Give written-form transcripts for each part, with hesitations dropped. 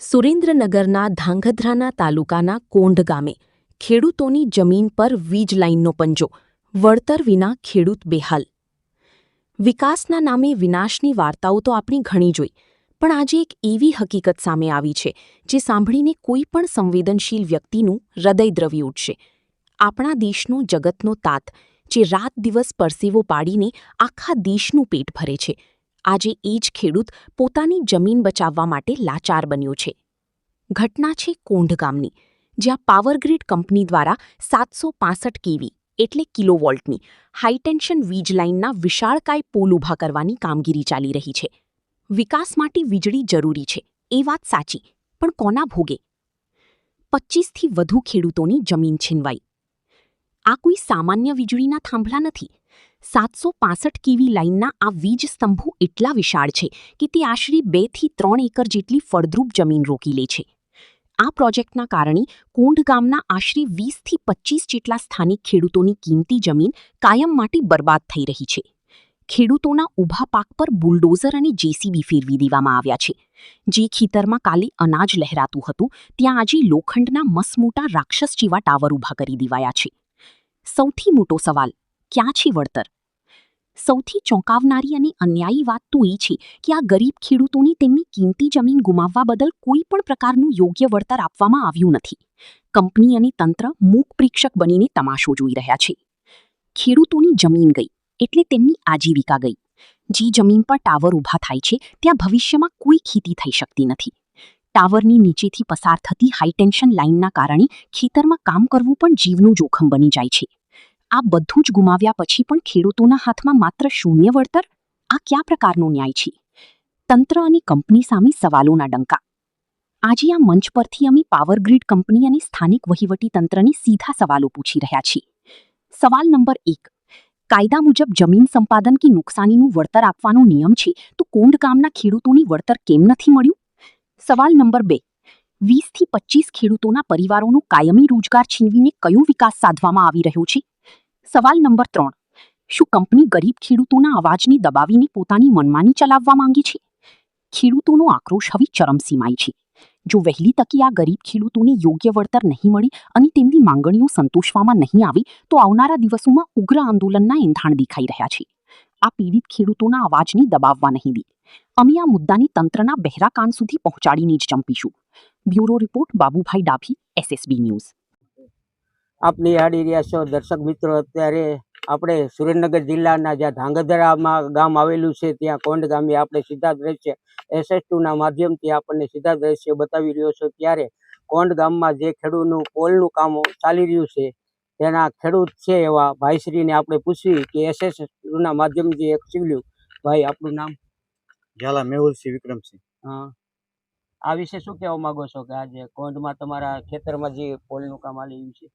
સુરેન્દ્રનગરના ધાંગધ્રાના તાલુકાના કોંઢ ગામે ખેડૂતોની જમીન પર વીજ લાઇનનો પંજો, વળતર વિના ખેડૂત બેહાલ. વિકાસના નામે વિનાશની વાર્તાઓ તો આપણી ઘણી જોઈ, પણ આજે એક એવી હકીકત સામે આવી છે જે સાંભળીને કોઈ પણ સંવેદનશીલ વ્યક્તિનું હૃદય દ્રવી ઉઠશે. આપણા દેશનો જગતનો તાત, જે રાત દિવસ પરસેવો પાડીને આખા દેશનું પેટ ભરે છે, આજે એ જ ખેડૂત પોતાની જમીન બચાવવા માટે લાચાર બન્યો છે. ઘટના છે કોંઢ ગામની, જ્યાં પાવરગ્રીડ કંપની દ્વારા 765 કેવી એટલે કિલોવોલ્ટની હાઈટેન્શન વીજ લાઇનના વિશાળકાય પોલ ઊભા કરવાની કામગીરી ચાલી રહી છે. વિકાસ માટે વીજળી જરૂરી છે, એ વાત સાચી, પણ કોના ભોગે? 25થી વધુ ખેડૂતોની જમીન છીનવાઈ. આ કોઈ સામાન્ય વીજળીના થાંભલા નથી. 765 કેવી લાઇનના આ વીજ સ્તંભો એટલા વિશાળ છે કે તે આશરે 2 થી 3 એકર જેટલી ફળદ્રુપ જમીન રોકી લે છે. આ પ્રોજેક્ટના કારણે કોંઢ ગામના આશરે 20 થી 25 જેટલા સ્થાનિક ખેડૂતોની કિંમતી જમીન કાયમ માટે બરબાદ થઈ રહી છે. ખેડૂતોના ઊભા પાક પર બુલડોઝર અને જેસીબી ફેરવી દેવામાં આવ્યા છે. જે ખેતરમાં કાલે અનાજ લહેરાતું હતું, ત્યાં આજે લોખંડના મસમોટા રાક્ષસ જેવા ટાવર ઊભા કરી દેવાયા છે. સૌથી મોટો સવાલ, ક્યાં છે વળતર? સૌથી ચોંકાવનારી અને અન્યાયી વાત તો એ છે કે આ ગરીબ ખેડૂતોને તેમની કિંમતી જમીન ગુમાવવા બદલ કોઈ પણ પ્રકારનું યોગ્ય વળતર આપવામાં આવ્યું નથી. કંપની અને તંત્ર મૂક પ્રેક્ષક બનીને તમાશો જોઈ રહ્યા છે. ખેડૂતોની જમીન ગઈ એટલે તેમની આજીવિકા ગઈ. જે જમીન પર ટાવર ઊભા થાય છે, ત્યાં ભવિષ્યમાં કોઈ ખેતી થઈ શકતી નથી. ટાવરની નીચેથી પસાર થતી હાઈટેન્શન લાઇનના કારણે ખેતરમાં કામ કરવું પણ જીવનું જોખમ બની જાય છે. આ બધું જ ગુમાવ્યા પછી પણ ખેડૂતોના હાથમાં માત્ર શૂન્ય વળતર? આ કયા પ્રકારનો ન્યાય છે? તંત્ર અને કંપની સામે સવાલોના ડંકા. આજે આ મંચ પરથી અમે પાવરગ્રીડ કંપની અને સ્થાનિક વહીવટી તંત્રને સીધા સવાલો પૂછી રહ્યા છીએ. સવાલ નંબર 1. કાયદા મુજબ જમીન સંપાદન કે નુકસાનીનું વળતર આપવાનો નિયમ છે, તો કોંઢ ગામના ખેડૂતોની વળતર કેમ નથી મળ્યું? સવાલ નંબર 2. 20 થી 25 ખેડૂતોના પરિવારોનો કાયમી રોજગાર છીનવીને કયો વિકાસ સાધવામાં આવી રહ્યો છે? સવાલ નંબર 3. શું કંપની ગરીબ ખેડૂતોના અવાજને દબાવીને પોતાની મનમાની ચલાવવા માંગે છે? ખેડૂતોનો આક્રોશ હવે ચરમસીમાએ છે. જો વહેલી તકે આ ગરીબ ખેડૂતોને યોગ્ય વળતર નહીં મળે અને તેમની માંગણીઓ સંતોષવામાં નહીં આવે, તો આવનારા દિવસોમાં ઉગ્ર આંદોલનના એંધાણ દેખાઈ રહ્યા છે. આ પીડિત ખેડૂતોના અવાજને દબાવવા નહીં દે. અમે આ મુદ્દાને તંત્રના બહેરા કાન સુધી પહોંચાડીને જ ચંપીશું. Bureau report, Babubhai Dabhi, SSB news. આપની આડી રહ્યા છો દર્શક મિત્રો. અત્યારે આપણે સુરેન્દ્રનગર જિલ્લાના જ્યાં ધાંગધ્રામાં ગામ આવેલું છે, ત્યાં કોંઢ ગામે આપણે સીધા દ્રશ્ય SS2ના માધ્યમથી આપણને સીધા દ્રશ્ય બતાવી રહ્યો છો. ત્યારે કોંઢ ગામમાં જે ખેડૂતનું પોલનું કામ ચાલી રહ્યું છે, તેના ખેડૂત છે એવા ભાઈશ્રીને આપણે પૂછવી કે SS2ના માધ્યમથી એક શીવ્યું. ભાઈ, આપણું નામ? ઝાલા મેહુલસિંહ વિક્રમસિંહ. હા, આ વિશે શું કહેવા માંગો છો કે આજે કોંઢમાં તમારા ખેતરમાં જે પોલનું કામ ચાલી રહ્યું છે?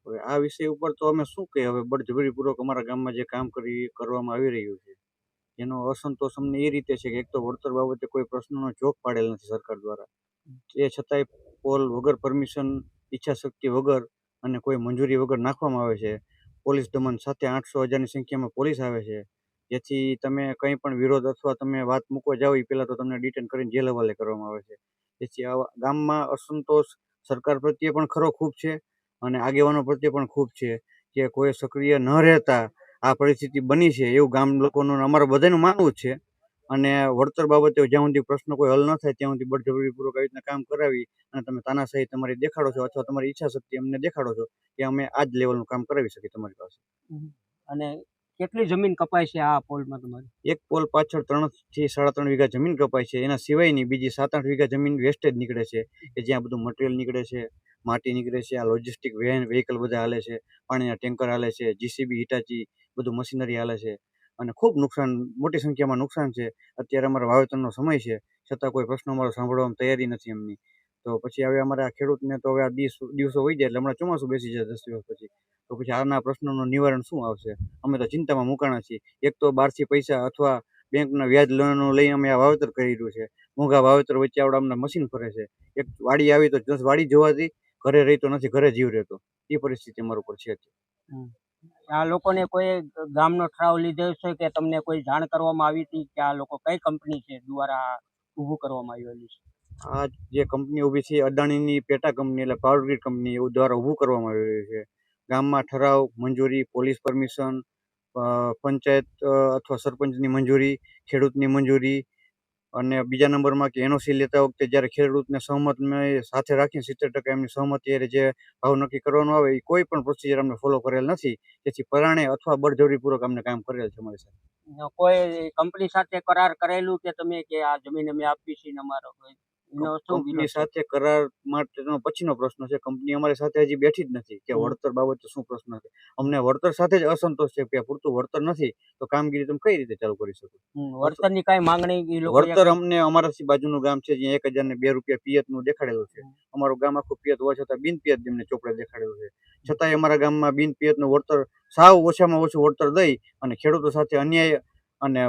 હવે આ વિષય ઉપર તો અમે શું કહીએ. હવે બળજબરીપૂર્વક અમારા ગામમાં જે કામ કરવામાં આવી રહ્યું છે, એનો અસંતોષ અમને એ રીતે છે કે એક તો વળતર બાબતે કોઈ પ્રશ્નનો જોગ પાડેલ નથી સરકાર દ્વારા. એ છતાંય પોલ વગર પરમિશન, ઈચ્છા શક્તિ વગર અને કોઈ મંજૂરી વગર નાખવામાં આવે છે. પોલીસ દમન સાથે 800,000ની સંખ્યામાં પોલીસ આવે છે, જેથી તમે કંઈ પણ વિરોધ અથવા તમે વાત મૂકવા જાઓ એ પહેલાં તો તમને ડિટેન કરીને જેલ હવાલે કરવામાં આવે છે. જેથી આ ગામમાં અસંતોષ સરકાર પ્રત્યે પણ ખરો ખૂબ છે અને આગેવાનો પ્રત્યે પણ ખૂબ છે કે કોઈ સક્રિય ન રહેતા આ પરિસ્થિતિ બની છે, એવું ગામ લોકોનું અમારા બધાનું માનવું જ છે. અને વળતર બાબતે જ્યાં સુધી પ્રશ્ન કોઈ હલ ન થાય ત્યાં સુધી બળજબરીપૂર્વક આવી રીતના કામ કરાવી અને તમે તાનાશાહી તમારી દેખાડો છો અથવા તમારી ઈચ્છા શક્તિ અમને દેખાડો છો કે અમે આ જ લેવલનું કામ કરાવી શકીએ તમારી પાસે. અને કેટલી જમીન કપાય છે આ પોલમાં તમારી? એક પોલ પાછળ 3 થી 3.5 વીઘા જમીન કપાય છે. એના સિવાયની બીજી 7-8 વીઘા જમીન વેસ્ટેજ નીકળે છે, કે જ્યાં બધું મટીરિયલ નીકળે છે, માટી નીકળે છે, આ લોજિસ્ટિક વ્હીકલ બધા હાલે છે, પાણીના ટેન્કર હાલે છે, જીસીબી, હિટાચી બધું મશીનરી હાલે છે અને ખૂબ નુકસાન, મોટી સંખ્યામાં નુકસાન છે. અત્યારે અમારા વાવેતરનો સમય છે, છતાં કોઈ પ્રશ્ન અમારો સાંભળવામાં તૈયારી નથી એમની. તો પછી હવે અમારા ખેડૂતને તો હવે આ દિવસો વહી જાય એટલે હમણાં ચોમાસું બેસી જાય 10 દિવસ પછી, તો પછી આના પ્રશ્નોનું નિવારણ શું આવશે? અમે તો ચિંતામાં મુકાણા છીએ. એક તો બહારથી પૈસા અથવા બેંકના વ્યાજ લોનો લઈ અમે આ વાવેતર કરી રહ્યું છે. મોંઘા વાવેતર વચ્ચે આવડા અમને મશીન ફરે છે. એક વાડી આવી તો just વાડી જોવાથી, ઘરે રહી તો નથી, ઘરે જીવ રહેતો. એ પરિસ્થિતિ અમારા ઉપર છે. આ લોકોને કોઈ ગામનો ઠરાવ લીધો છે કે તમને કોઈ જાણ કરવામાં આવી હતી કે આ લોકો કઈ કંપની છે દ્વારા ઊભું કરવામાં આવેલું છે? આ જે કંપની ઊભી છે એ અદાણીની પેટા કંપની એટલે પાવર ગ્રીડ કંપની એવું દ્વારા ઊભું કરવામાં આવી રહ્યું છે. ગામમાં ઠરાવ, મંજૂરી, પોલીસ પરમિશન, પંચાયત અથવા સરપંચની મંજૂરી, ખેડૂતની મંજૂરી અને બીજા નંબરમાં કે એનઓસી લેતા વખતે જ્યારે ખેડૂતને સહમતને સાથે રાખીને 70% એમની સહમતિ હારે જે ભાવ નક્કી કરવાનો આવે એ કોઈ પણ પ્રોસિજર અમને ફોલો કરેલ નથી. તેથી પરાણે અથવા બળજબરીપૂર્વક અમને કામ કરેલ છે અમારી સાથે. કોઈ કંપની સાથે કરાર કરેલું કે તમે કે આ જમીન અમે આપી છે ને અમારો એનો શું કંપની વિરોધ છે? સાથે કરાર માટેનો પછીનો પ્રશ્ન છે. કંપની અમારી સાથે હજી બેઠી જ નથી કે વળતર બાબતે શું પ્રશ્ન છે. અમને વળતર સાથે જ અસંતોષ છે કે પૂરતું વળતર નથી તો કામગીરી તમે કઈ રીતે ચાલુ કરી શકો. વળતરની કાંઈ માંગણી ઈ લોકોએ વળતર અમને અમારાથી બાજુનું ગામ છે જ્યાં 1002 રૂપિયા પિયતનું દેખાડેલું છે. અમારું ગામ આખું પિયત હોવા છતાં બિન પિયત એમને ચોપડે દેખાડેલું છે. છતાંય અમારા ગામમાં બિન પિયતનું વળતર સાવ ઓછામાં ઓછું વળતર દઈ અને ખેડૂતો સાથે અન્યાય અને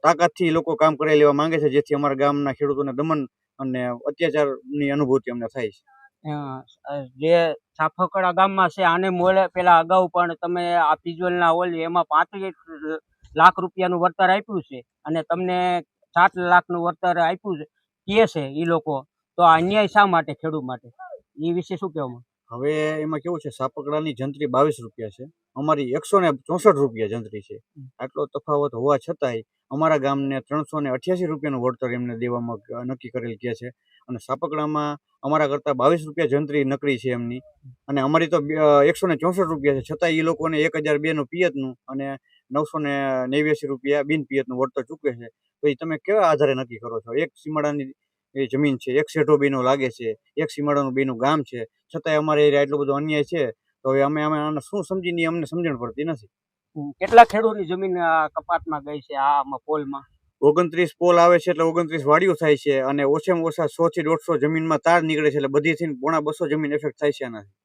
તાકાતથી લોકો કામ કરાવી લેવા માંગે છે, જેથી અમારા ગામના ખેડૂતોને દમન અને અત્યાચારની અનુભૂતિ અમને થાય છે. જે સાફકડા ગામમાં છે આને મોલે પેલા અગાઉ પણ તમે આ પિજોલના ઓલી એમાં 35 લાખ રૂપિયાનું વળતર આપ્યું છે અને તમને 7 લાખનું વળતર આપ્યું છે કે છે એ લોકો, તો આ અન્યાય શા માટે ખેડૂત માટે એ વિશે શું કહેવામાં? હવે એમાં કેવું છે, સાપકડાની જંત્રી 22 રૂપિયા છે, અમારી 164 રૂપિયા જંત્રી છે. આટલો તફાવત હોવા છતાંય અમારા ગામને 388 રૂપિયાનું વળતર એમને દેવામાં નક્કી કરેલ કે છે. અને સાપકડામાં અમારા કરતાં 22 રૂપિયા જંત્રી નકરી છે એમની, અને અમારી તો 164 રૂપિયા છે. છતાં એ લોકોને 1002નું પિયતનું અને 989 રૂપિયા બિન પિયતનું વળતર ચૂકવે છે. તો એ તમે કેવા આધારે નક્કી કરો છો? એક સીમાડાની એ જમીન છે, એક શેઢો બેનો લાગે છે, એક સીમાડાનું બેનું ગામ છે, છતાંય અમારે એટલો બધો અન્યાય છે. તો હવે અમે આને શું સમજીને અમને સમજણ પડતી નથી. કેટલા ખેડૂતની જમીન કપાતમાં ગઈ છે આમાં પોલમાં? 29 પોલ આવે છે એટલે 29 વાડીઓ થાય છે, અને ઓછામાં ઓછા 100 થી 150 જમીનમાં તાર નીકળે છે, એટલે બધી થઈને 250 જમીન એફેક્ટ થાય છે આનાથી.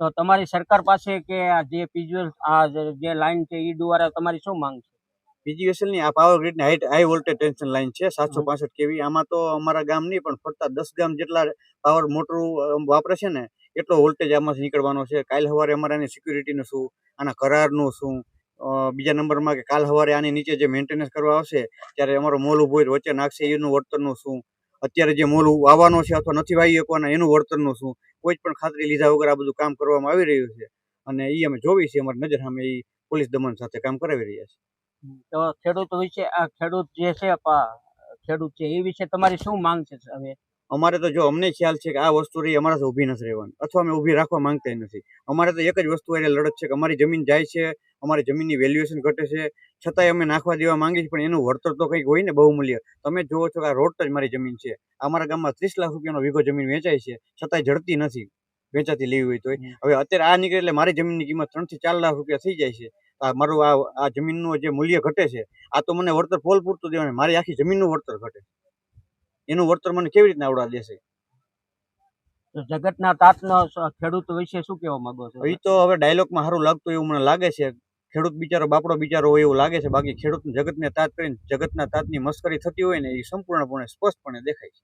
તો તમારી સરકાર પાસે કે આ જે પીજુઅલ આ જે લાઈન છે એ દ્વારા તમારી શું માંગ છે? પીજીવીસીએલની આ પાવર ગ્રીડની હાઈ વોલ્ટેજ ટેન્શન લાઈન છે 765 કેવી. આમાં તો અમારા ગામ નહીં પણ ફરતા 10 ગામ જેટલા પાવર મોટરું વાપરે છે ને એટલો વોલ્ટેજ આમાંથી નીકળવાનો છે. કાલ સવારે અમારાની સિક્યુરિટીનું શું, આના કરારનું શું, બીજા નંબરમાં કે કાલ સવારે આની નીચે જે મેન્ટેનન્સ કરવા આવશે ત્યારે અમારો મોલ ઊભો હોય વચ્ચે નાખશે એનું વળતરનું શું, અત્યારે જે મોલ આવવાનો છે અથવા નથી વાવી શકવાના એનું વળતરનું શું, કોઈ જ પણ ખાતરી લીધા વગર આ બધું કામ કરવામાં આવી રહ્યું છે. અને એ અમે જોવી છીએ અમારી નજર સામે, એ પોલીસ દમન સાથે કામ કરાવી રહ્યા છે. તો ખેડૂત વિશે આ ખેડૂત જે છે ખેડૂત છે એ વિશે તમારી શું માંગ છે? હવે અમારે તો જો અમને ખ્યાલ છે કે આ વસ્તુ રહી અમારાથી ઊભી નથી રહેવાની, અથવા અમે ઊભી રાખવા માંગતા નથી. અમારે તો એક જ વસ્તુ એટલે લડત છે કે અમારી જમીન જાય છે, અમારી જમીનની વેલ્યુએશન ઘટે છે, છતાંય અમે નાખવા દેવા માંગીએ છીએ, પણ એનું વળતર તો કંઈક હોય ને, બહુમૂલ્ય. તમે જુઓ છો કે આ રોડ જ મારી જમીન છે. અમારા ગામમાં 30 લાખ રૂપિયાનો વીઘો જમીન વેચાય છે, છતાંય જડતી નથી વેચાતી લેવી હોય તો. હવે અત્યારે આ નીકળે એટલે મારી જમીનની કિંમત 3 થી 4 લાખ રૂપિયા થઈ જાય છે. મારું આ જમીનનું જે મૂલ્ય ઘટે છે, આ તો મને વળતર પોલ પૂરતું દેવાનું, મારી આખી જમીનનું વળતર ઘટે, એનું વળતર મને કેવી રીતના આવડા દેશે? જગતના તાતનો ખેડૂત વિશે શું કહેવા માંગો છો? એ તો હવે ડાયલોગમાં સારું લાગતું એવું મને લાગે છે. ખેડૂત બિચારો બાપડો બિચારો હોય એવું લાગે છે, બાકી ખેડૂત જગતને તાત કરીને જગતના તાતની મસ્કરી થતી હોય ને એ સંપૂર્ણપણે સ્પષ્ટપણે દેખાય છે.